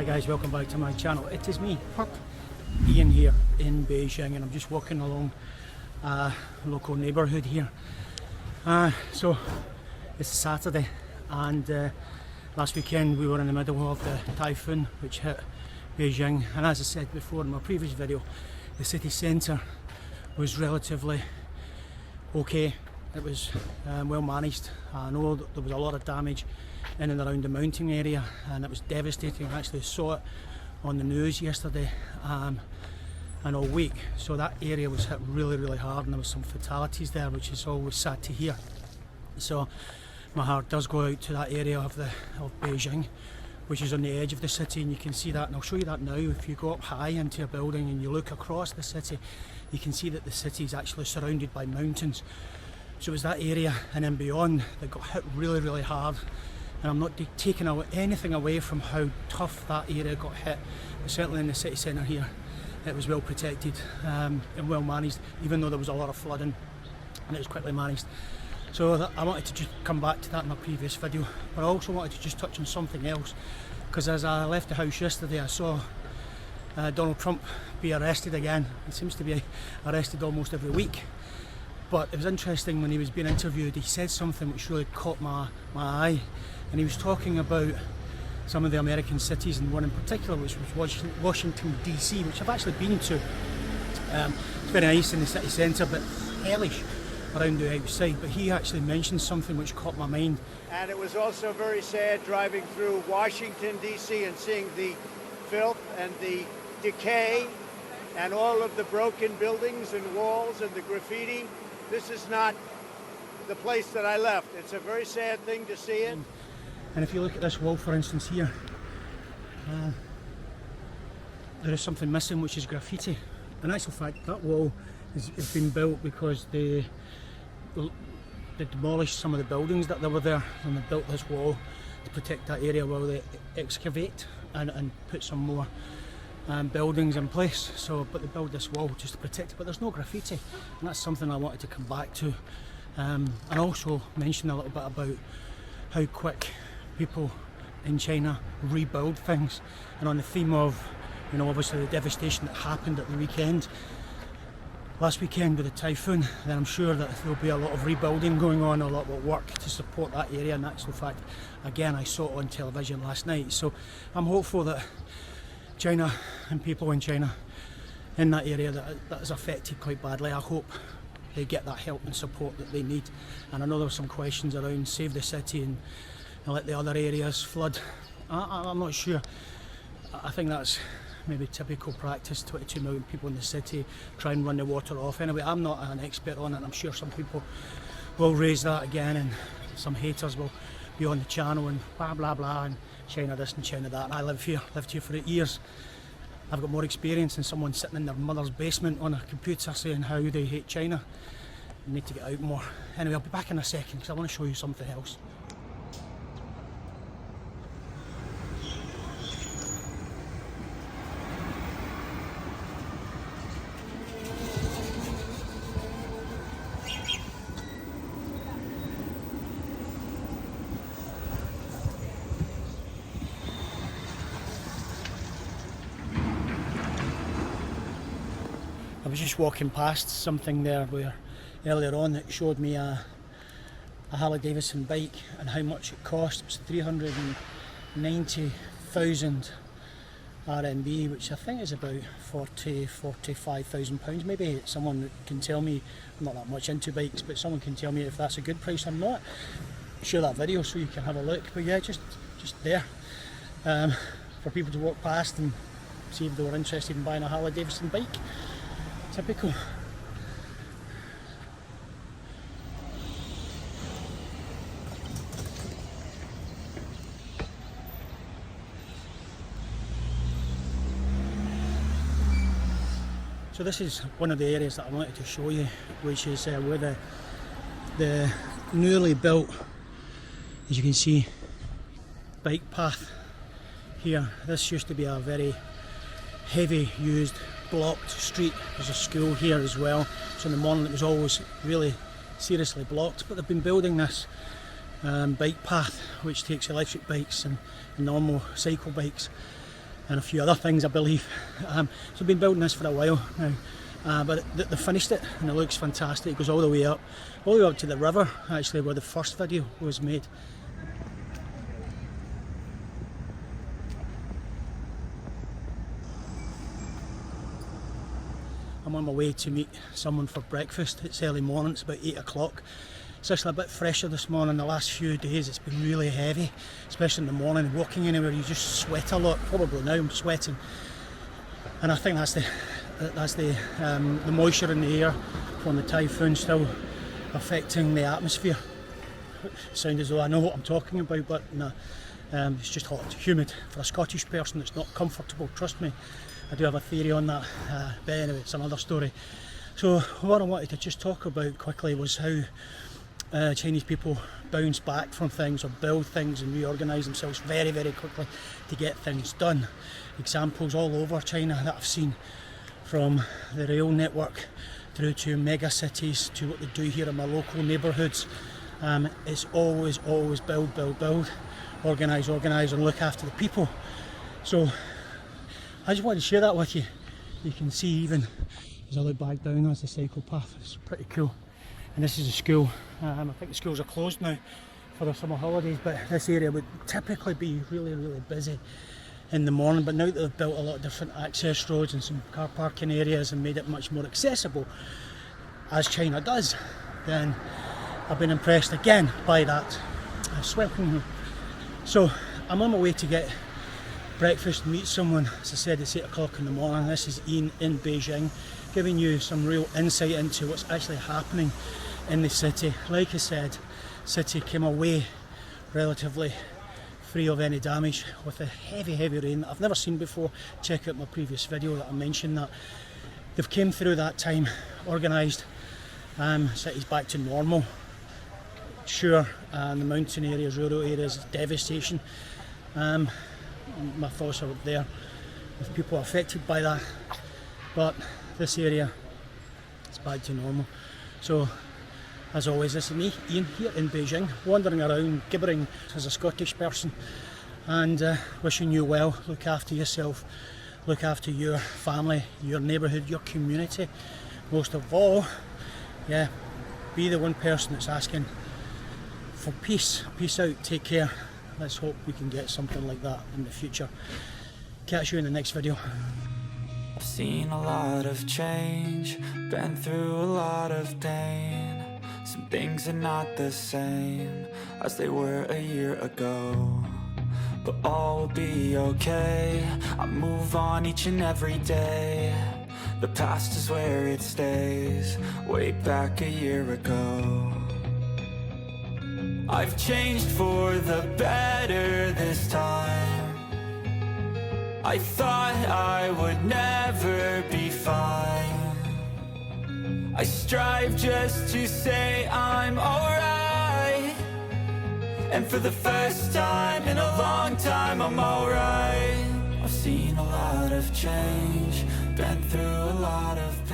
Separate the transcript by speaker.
Speaker 1: guys, welcome back to my channel. It is me, Ian, here in Beijing, and I'm just walking along a local neighbourhood here. So it's Saturday, and last weekend we were in the middle of the typhoon which hit Beijing, and as I said before in my previous video, the city centre was relatively okay. It was well managed. I know that there was a lot of damage in and around the mountain area, and it was devastating. I actually saw it on the news yesterday and all week. So that area was hit really hard, and there was some fatalities there, which is always sad to hear. So my heart does go out to that area of Beijing, which is on the edge of the city, and you can see that, and I'll show you that now. If you go up high into a building and you look across the city, you can see that the city is actually surrounded by mountains. So it was that area and then beyond that got hit really hard, and I'm not taking anything away from how tough that area got hit, but certainly in the city centre here it was well protected and well managed, even though there was a lot of flooding, and it was quickly managed. So I wanted to just come back to that in my previous video, but I also wanted to just touch on something else, because as I left the house yesterday I saw Donald Trump be arrested again. He seems to be arrested almost every week. But it was interesting when he was being interviewed, he said something which really caught my eye, and he was talking about some of the American cities, and one in particular which was Washington DC, which I've actually been to. It's very nice in the city centre, but hellish around the outside. But he actually mentioned something which caught my mind.
Speaker 2: And it was also very sad driving through Washington DC and seeing the filth and the decay and all of the broken buildings and walls and the graffiti. This is not the place that I left. It's a very sad thing to see it.
Speaker 1: And if you look at this wall, for instance, here, there is something missing, which is graffiti. In actual fact, that wall has been built because they demolished some of the buildings that were there, and they built this wall to protect that area while they excavate and put some more buildings in place. So, but they build this wall just to protect it, but there's no graffiti, and that's something I wanted to come back to, and also mention a little bit about how quick people in China rebuild things. And on the theme of, you know, obviously the devastation that happened at the weekend, last weekend with the typhoon, then I'm sure that there'll be a lot of rebuilding going on, a lot of work to support that area. In actual fact, again, I saw it on television last night, so I'm hopeful that China and people in China in that area that is affected quite badly, I hope they get that help and support that they need. And I know there were some questions around save the city and let the other areas flood. I'm not sure. I think that's maybe typical practice. 22 million people in the city, try and run the water off. Anyway, I'm not an expert on it. I'm sure some people will raise that again, and some haters will be on the channel and blah and China this and China that. I lived here for 8 years. I've got more experience than someone sitting in their mother's basement on a computer saying how they hate China. You need to get out more. Anyway, I'll be back in a second because I want to show you something else. I was just walking past something there where earlier on it showed me a HarleyDavidson bike and how much it cost. It was 390,000 RMB, which I think is about 45,000 pounds. Maybe someone can tell me. I'm not that much into bikes, but someone can tell me if that's a good price or not. Share that video so you can have a look. But yeah, just there for people to walk past and see if they were interested in buying a HarleyDavidson bike. Typical. So this is one of the areas that I wanted to show you, which is where the newly built, as you can see, bike path here. This used to be a very heavy used blocked street. There's a school here as well, so in the morning it was always really seriously blocked, but they've been building this bike path which takes electric bikes and normal cycle bikes and a few other things, I believe. So I've been building this for a while now, but they finished it and it looks fantastic. It goes all the way up to the river, actually, where the first video was made. I'm on my way to meet someone for breakfast. It's early morning, it's about 8 o'clock. It's actually a bit fresher this morning. The last few days it's been really heavy, especially in the morning. Walking anywhere you just sweat a lot. Probably now I'm sweating, and I think that's the moisture in the air from the typhoon still affecting the atmosphere. It sounds as though I know what I'm talking about, but no, it's just hot, humid. For a Scottish person it's not comfortable, trust me. I do have a theory on that, but anyway, it's another story. So what I wanted to just talk about quickly was how Chinese people bounce back from things or build things and reorganise themselves very, very quickly to get things done. Examples all over China that I've seen, from the rail network through to mega cities to what they do here in my local neighbourhoods. It's always build, organise and look after the people. So I just wanted to share that with you. You can see, even as I look back down, that's the cycle path. It's pretty cool. And this is a school. I think the schools are closed now for the summer holidays, but this area would typically be really busy in the morning. But now that they've built a lot of different access roads and some car parking areas and made it much more accessible, as China does, then I've been impressed again by that swelling. So I'm on my way to get breakfast and meet someone. As I said, it's 8 o'clock in the morning. This is Ian in Beijing, giving you some real insight into what's actually happening in the city. Like I said, city came away relatively free of any damage with a heavy rain that I've never seen before. Check out my previous video that I mentioned that. They've came through that time organised. City's back to normal. Sure, the mountain areas, rural areas, devastation. My thoughts are there with people affected by that, but this area is back to normal. So as always, this is me, Ian, here in Beijing, wandering around, gibbering as a Scottish person, and wishing you well. Look after yourself, look after your family, your neighbourhood, your community. Most of all, yeah, be the one person that's asking for peace. Peace out, take care. Let's hope we can get something like that in the future. Catch you in the next video.
Speaker 3: I've seen a lot of change, been through a lot of pain. Some things are not the same as they were a year ago, but all will be okay. I move on each and every day. The past is where it stays, way back a year ago. I've changed for the better this time. I thought I would never be fine. I strive just to say I'm alright, and for the first time in a long time I'm alright. I've seen a lot of change, been through a lot of